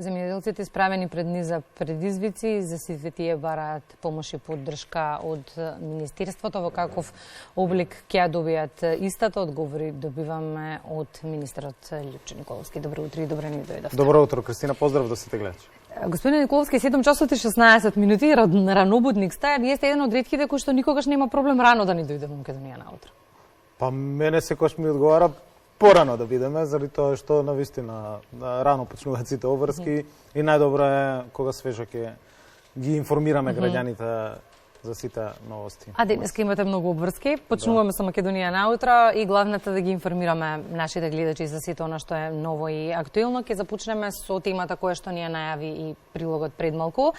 Земјоделците исправени пред низа предизвици, за сите тие бараат помош и поддршка од Министерството. Во каков облик ќе добијат истата, одговори добиваме од министерот Лјупчо Николовски. Добро утро и добре ни дојдовте. Добро утро, Кристина, поздрав до сите гледачи. Господин Николовски, 7 часот и 16 минути, ранобудник стаја. Вие сте еден од ретките кои што никогаш нема проблем рано да ни дојде во Македонија наутро. Па мене секогаш ми одговара порано да бидеме, заради тоа што навистина рано почнуваат сите обврски и најдобро е кога свежо ќе ги информираме граѓаните за сите новости. А денеска имате многу обврски. Почнуваме со Македонија наутро и главната да ги информираме нашите гледачи за сите она што е ново и актуелно. Ќе започнеме со темата која што ни ја најави и прилогот пред малку.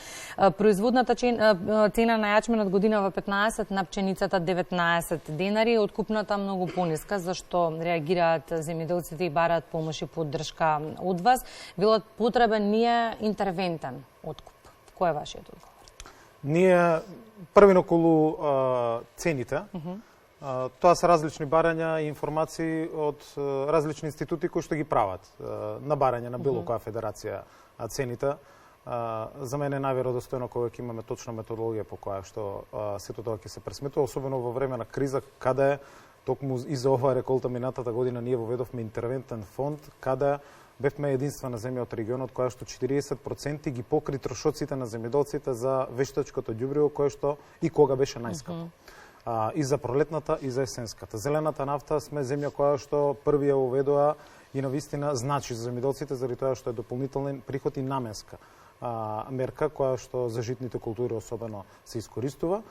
Производната цена на јачменот годинава 15, на пченицата 19 денари, откупната многу пониска, зашто реагираат земјоделците и бараат помош и поддршка од вас. Велат потребен ни е интервентен откуп. Кој е вашиот одговор? Ние првин околу цените. Тоа се различни барања и информации од различни институти кои што ги прават на барање на било која федерација цените. За мене е најверодостојно кога ќе имаме точна методологија по која што сето тоа ќе се пресметува, особено во време на криза, каде токму и за оваа реколта минатата година ние воведовме интервентен фонд, каде бевме единствена земја од регионот која што 40% ги покри трошоците на земјоделците за вештачкото ѓубриво кое што и кога беше најскапо. И за пролетната и за есенската. Зелената нафта сме земја која што први ја уведоа и навистина значи за земјоделците заради тоа што е дополнителен приход и наменска мерка која што за житните култури особено се искористува.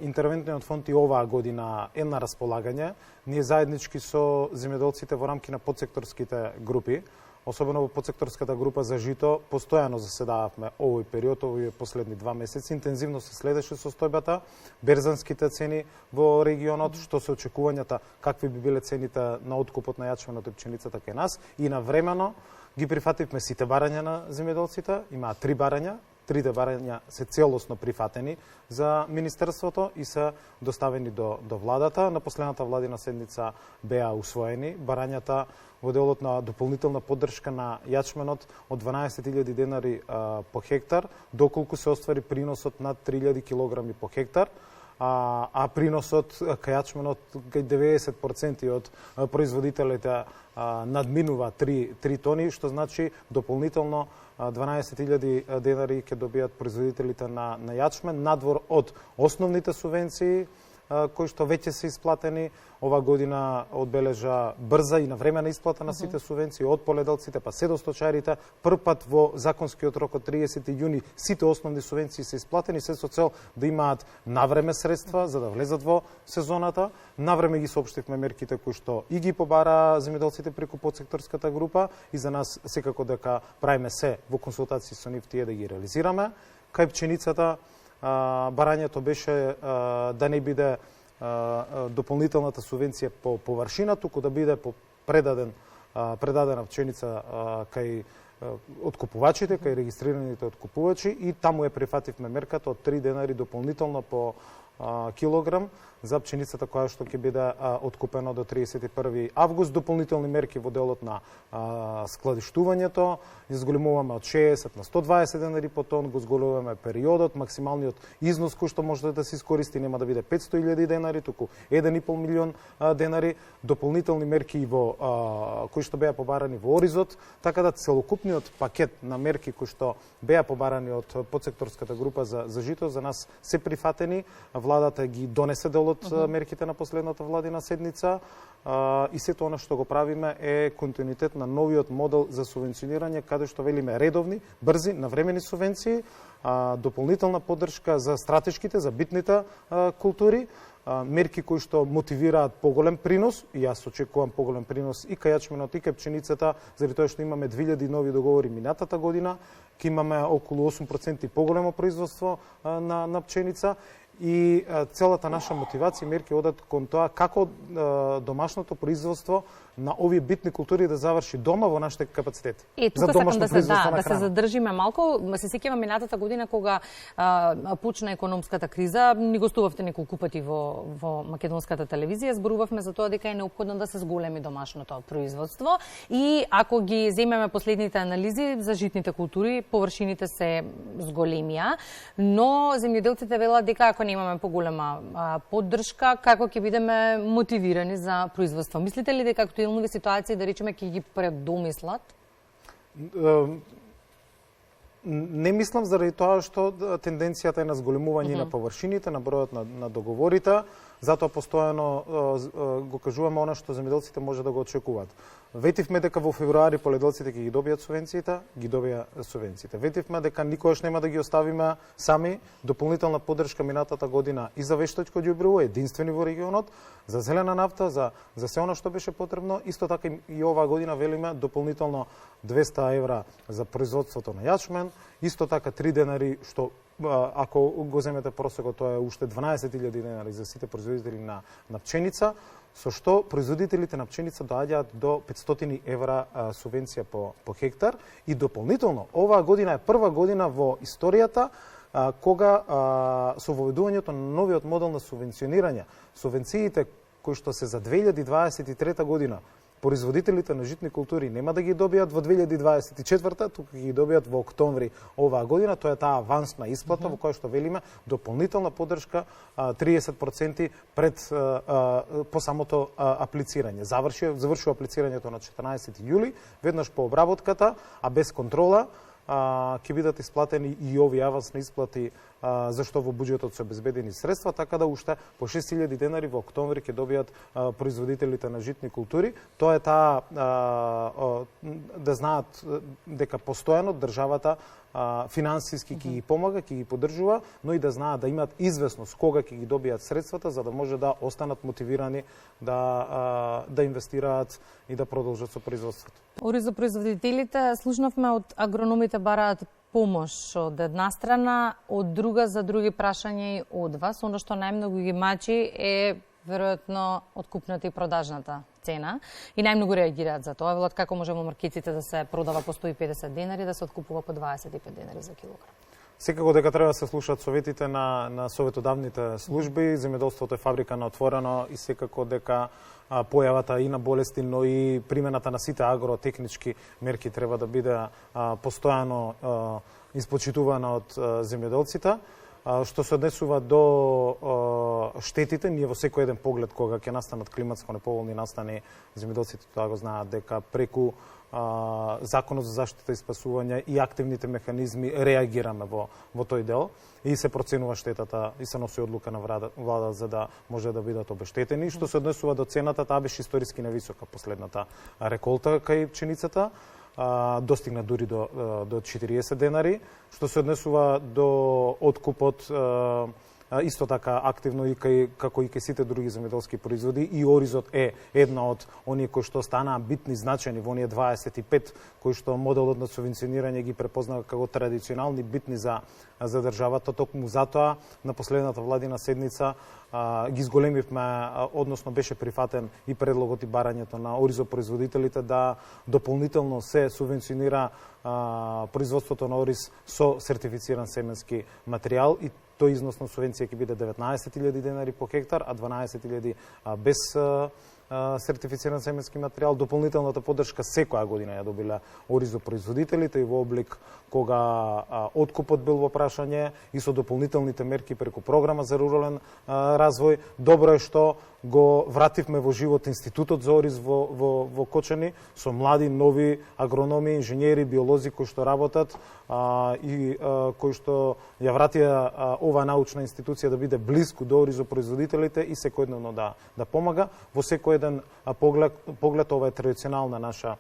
Интервентниот фонд и оваа година е на располагање. Ние заеднички со земјоделците во рамки на подсекторските групи, особено во подсекторската група за жито, постојано заседававме овој период, овие последни 2 месеци. Интензивно се следеше состојбата, берзанските цени во регионот, што се очекувањата, какви би биле цените на откупот на јачменот и пченицата кај нас. И навремено ги прифативме сите барања на земјоделците, имаат 3 барања. Трите барања се целосно прифатени за Министерството и се доставени до владата. На последната владина седница беа усвоени барањата во делот на дополнителна поддршка на јачменот од 12.000 денари по хектар, доколку се оствари приносот над 3.000 килограми по хектар, а приносот кај јачменот кај 90% од производителите надминува 3 тони, што значи дополнително 12.000 денари ќе добијат производителите на јачмен, надвор од основните субвенции кои што веќе се исплатени. Ова година одбележа брза и навремена исплата на сите субвенции од поледелците па се до сточарите. Прв пат во законскиот рок од 30 јуни сите основни субвенции се исплатени, се со цел да имаат навреме средства за да влезат во сезоната. Навреме ги соопштивме мерките кои што и ги побара земјоделците преку подсекторската група и за нас секако дека правиме се во консултации со нив тие да ги реализираме. Кај пченицата барањето беше да не биде дополнителната субвенција по површина, туку да биде предадена пченица кај откупувачите, кај регистрираните откупувачи и таму ја прифативме мерката од 3 денари дополнително по килограм за пченицата која што ќе биде откупена до 31 август. Дополнителни мерки во делот на складиштувањето, изголемуваме од 60 на 120 денари по тон, го зголемуваме периодот, максималниот износ кој што може да се искористи нема да биде 500.000 денари, туку 1,5 милион денари, дополнителни мерки и во кои што беа побарани во Оризот, така да целокупниот пакет на мерки кои што беа побарани од подсекторската група за жито за нас се прифатени. Владата ги донесе дел од мерките на последната владина седница и сето она што го правиме е континуитет на новиот модел за субвенционирање, каде што велиме редовни, брзи, навремени субвенции, дополнителна поддршка за стратешките, за битните култури, мерки кои што мотивираат поголем принос, и јас очекувам поголем принос и кај јачменот и кај пченицата, заради тоа што имаме 2000 нови договори минатата година, ќе имаме околу 8% поголемо производство на пченица и целата наша мотивација и мерки одат кон тоа како домашното производство на овие битни култури да заврши дома во нашите капацитети. Тука сакам да се задржиме малку. Се сеќавам минатата година кога почна економската криза, ни гостувавте неколку пати во македонската телевизија, зборувавме за тоа дека е неопходно да се зголеми домашното производство и ако ги земеме последните анализи за житните култури, површините се зголемија, но земјоделците велат дека ако немаме поголема поддршка, како ќе бидеме мотивирани за производство? Мислите ли дека актуелни ситуации, да речеме, ќе ги предомислат? Не мислам, заради тоа што тенденцијата е на зголемување на површините, на бројот на договорите, затоа постојано го кажуваме она што земјоделците може да го очекуваат. Ветивме дека во февруари поледелците ќе ги добијат субвенциите, ги добија субвенциите. Ветивме дека никогаш нема да ги оставиме сами, дополнителна поддршка минатата година и за вештачко ѓубриво, единствени во регионот, за зелена нафта, за се она што беше потребно. Исто така и оваа година велиме дополнително 200 евра за производството на јачмен, исто така 3 денари што ако го земете просекот, тоа е уште 12.000 денари за сите производители на пченица, со што производителите на пченица доаѓаат до 500 евра субвенција по хектар и дополнително оваа година е прва година во историјата кога со воведувањето на новиот модел на субвенционирање, субвенциите кои што се за 2023 година производителите на житни култури нема да ги добијат во 2024, туку ги добијат во октомври оваа година. Тоа е таа авансна исплата во која што велиме дополнителна поддршка 30% пред по самото аплицирање. Завршува аплицирањето на 14 јули, веднаш по обработката, а без контрола ќе бидат исплатени и овие авансни исплати зашто во буџетот се обезбедени средства, така да уште по 6.000 денари во октомври ќе добијат производителите на житни култури. Тоа е таа да знаат дека постојано државата финансиски ќе ги помага, ќе ги поддржува, но и да знаат да имаат известност кога ќе ги добијат средствата за да може да останат мотивирани да инвестираат и да продолжат со производството. Ори за производителите слушнавме од агрономите бараат помош од една страна, од друга за други прашања и од вас. Оно што најмногу ги мачи е веројатно откупната и продажната цена и најмногу реагираат за тоа. Велат како може во маркетите да се продава по 150 денари, да се откупува по 25 денари за килограм. Секако дека треба да се слушаат советите на советодавните служби. Земјоделството е фабрика на отворено и секако дека појавата и на болести, но и примената на сите агротехнички мерки треба да биде постојано испочитувана од земјоделците. Што се однесува до штетите, ние во секој еден поглед кога ќе настанат климатско неповолни настани, земјоделците тоа го знаат дека преку Законот за заштита и спасување и активните механизми реагираме во тој дел и се проценува штетата и се носи одлука на влада за да може да бидат обештетени. Што се однесува до цената, таа беше историски нависока последната реколта кај пченицата, достигна дури до 40 денари. Што се однесува до откупот, исто така активно и како и кај сите други земјоделски производи, и оризот е една од оние кои што станаа битни значајни во оние 25 кои што моделот на субвенционирање ги препознава како традиционални битни за државата. Токму затоа на последната владина седница ги зголемивме, односно беше прифатен и предлогот и барањето на оризопроизводителите да дополнително се субвенционира производството на ориз со сертифициран семенски материјал и тој износ на субвенција ќе биде 19.000 денари по хектар, а 12.000 без сертифициран семенски материјал. Дополнителната поддршка секоја година ја добила оризопроизводителите и во облик кога откупот бил во прашање и со дополнителните мерки преку програма за рурален развој. Добро е што го вративме во живот Институтот за ориз во Кочани со млади, нови агрономи, инженери, биолози кои што работат и кои што ја вратија оваа научна институција да биде близко до оризопроизводителите и секојдневно да помага. Во секој еден поглед ова е традиционална наша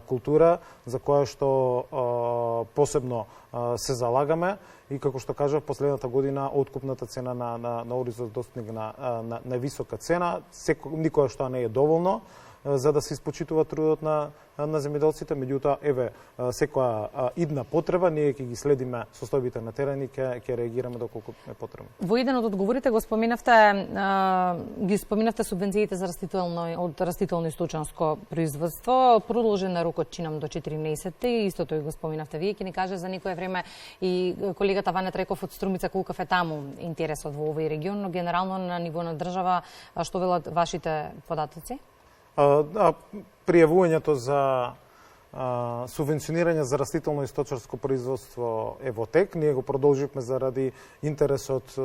култура за која што посебно се залагаме и како што кажав, последната година откупната цена на оризот достигна на висока цена. Никоја што не е доволно. за да се испочитува трудот на земјоделците, меѓутоа еве секоја идна потреба ние ќе ги следиме состојбите на терен и ќе реагираме доколку е потребно. Во еден од одговорите ги споминавте субвенциите за растително и сточанско производство, продолжен на рокот чинам до 4 месеци, истото и го споминавте вие, ќе ни каже за некое време и колегата Ванет Реков од Струмица колкав е таму интересот во овој регион, но генерално на ниво на држава што велат вашите податоци? Пријавувањето за субвенционирање за растително и сточарско производство е во тек. Ние го продолживме заради интересот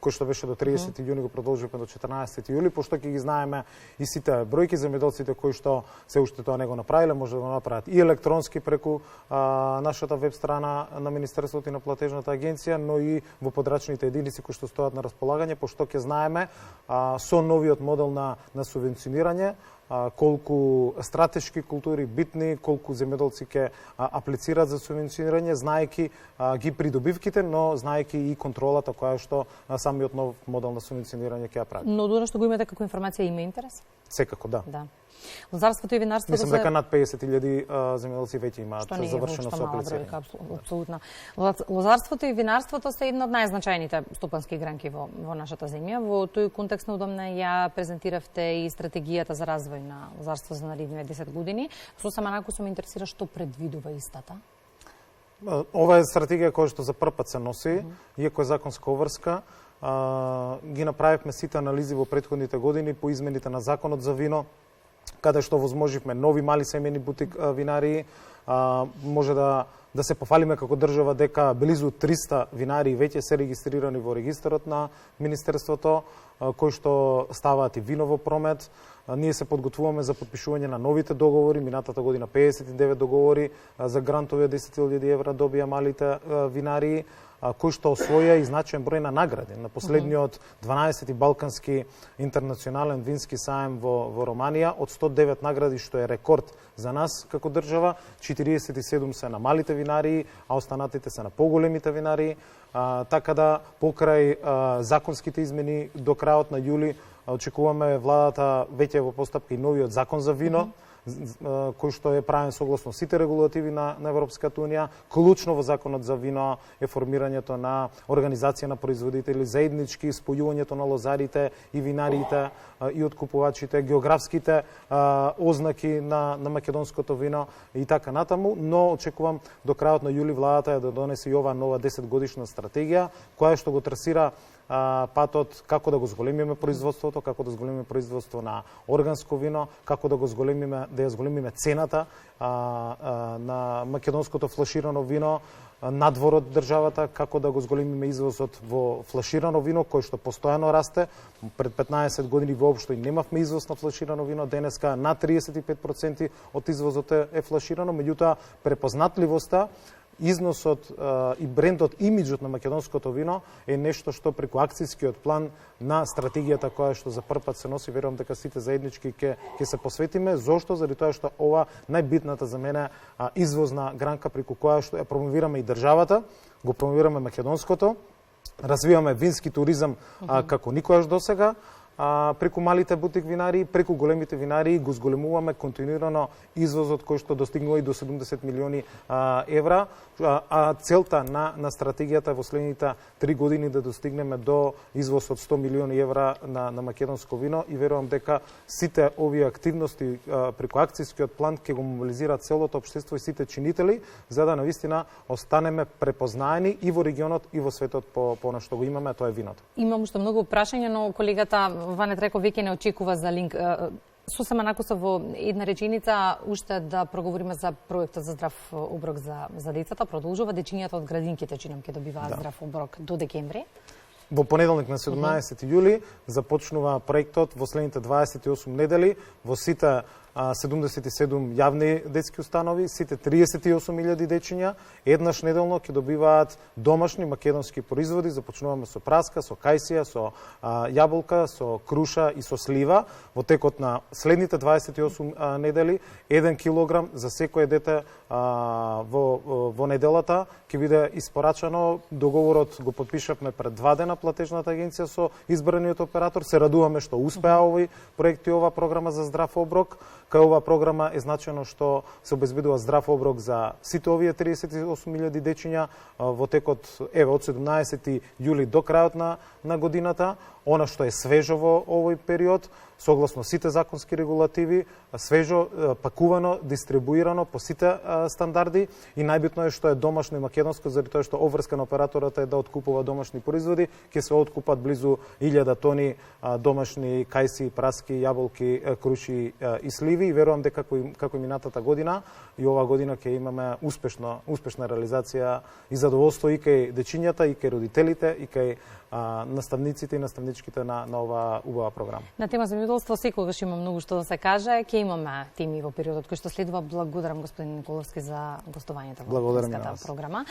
кој што беше до 30 јуни, го продолживме до 14 јули, пошто ќе ги знаеме и сите бројки земјоделците кои што се уште тоа не го направиле, може да го направат и електронски преку нашата веб страна на Министерството и на платежната агенција, но и во подрачните единици кои што стојат на располагање, пошто ќе знаеме со новиот модел на субвенционирање колку стратешки култури битни, колку земјоделци ќе аплицираат за субвенционирање, знаејќи ги придобивките, но знаејќи и контролата која што самиот нов модел на субвенционирање ќе ја прави. Но додека што го имате како информација има интерес? Секако, да. Лозарството и винарството Мислам дека над 50.000 земјоделци веќе имаат завршено со аплицирање. Апсолутно. Лозарството и винарството се една од најзначајните стопански гранки во нашата земја. Во тој контекст наудобно ја презентиравте и стратегијата за развој на лозарство за наредните 10 години. Сосема накусо ме интересира што предвидува истата. Ова е стратегија која што за прв пат се носи, иако е законска обврска. Ги направивме сите анализи во претходните години по измените на законот за вино, каде што возможивме нови мали семени бутик винарии. Може да се пофалиме како држава дека близу 300 винарии веќе се регистрирани во регистарот на Министерството, кои што ставаат и вино во промет. Ние се подготвуваме за подпишување на новите договори. Минатата година 59 договори за грантови од 10.000 евра добија малите винарии, кои што освоја и значаен број на награди. На последниот 12-ти Балкански интернационален вински саем во Романија, од 109 награди, што е рекорд за нас како држава, 47 се на малите винарии, а останатите се на поголемите винарии. Така да, покрај законските измени до крајот на јули, очекуваме владата веќе во постапка и новиот закон за вино, кој што е правен согласно сите регулативи на Европската унија. Клучно во законот за вино е формирањето на организација на производители, заеднички спојувањето на лозарите и винариите и откупувачите, географските ознаки на македонското вино и така натаму, но очекувам до крајот на јули владата да донесе и оваа нова 10 годишна стратегија, која што го трасира патот како да го зголемиме производството, како да зголемиме производство на органско вино, како да го зголемиме, да ја зголемиме цената на македонското флаширано вино надвор од државата, како да го зголемиме извозот во флаширано вино, кој што постојано расте. Пред 15 години воопшто и немавме извоз на флаширано вино, денеска на 35% од извозот е флаширано, меѓутоа препознатливоста, износот и брендот, имиджот на македонското вино е нешто што преку акцијскиот план на стратегијата која што за прв пат се носи, верувам дека сите заеднички ќе се посветиме. Зошто? Заради тоа што ова најбитната за мене извозна гранка преку која што ја промовираме и државата, го промовираме македонското, развиваме вински туризам како никогаш досега. Преку малите бутик винарии, преку големите винарии го зголемуваме континуирано извозот кој што достигнува и до 70 милиони евра, а целта на стратегијата во следните 3 години да достигнеме до извоз од 100 милиони евра на македонско вино и верувам дека сите овие активности преку акцијскиот план ќе го мобилизираат целото општество и сите чинители за да навистина останеме препознаени и во регионот и во светот по она што го имаме, а тоа е виното. Имам уште многу прашања, но колегата Ванет Реков веќе не очекува за линк. Сосема накуса во една реченица уште да проговориме за проектот за здрав оброк за децата. Продолжува дечињата од градинките, чинам, ќе добиваат здрав оброк до декември. Во понеделник на 17 јули започнува проектот во следните 28 недели во сите 77 јавни детски установи, сите 38.000 дечиња еднаш неделно ќе добиваат домашни македонски производи. Започнуваме со праска, со кајсија, со јаболка, со круша и со слива. Во текот на следните 28 недели 1 килограм за секое дете во неделата ќе биде испорачано. Договорот го подпишавме пред 2 дена платежната агенција со избраниот оператор. Се радуваме што успеа овој проект и ова програма за здрав оброк. Кај оваа програма е значено што се обезбедува здрав оброк за сите овие 38.000 дечиња во текот од 17 јули до крајот на годината. Она што е свежо во овој период, согласно сите законски регулативи, свежо, пакувано, дистрибуирано по сите стандарди и најбитно е што е домашно и македонско, заради тоа што обврска на оператората е да откупува домашни производи, ќе се откупат близу 1000 тони домашни кајси, праски, јаболки, круши и сливи и верувам дека како и минатата година и оваа година ќе имаме успешна реализација и задоволство и кај дечињата, и кај родителите, и кај наставниците и наставничките на оваа убава програма. На тема земјоделство секогаш има многу што да се каже. Ќе имаме теми во периодот кој што следува. Благодарам господин Николовски за гостувањето во програма.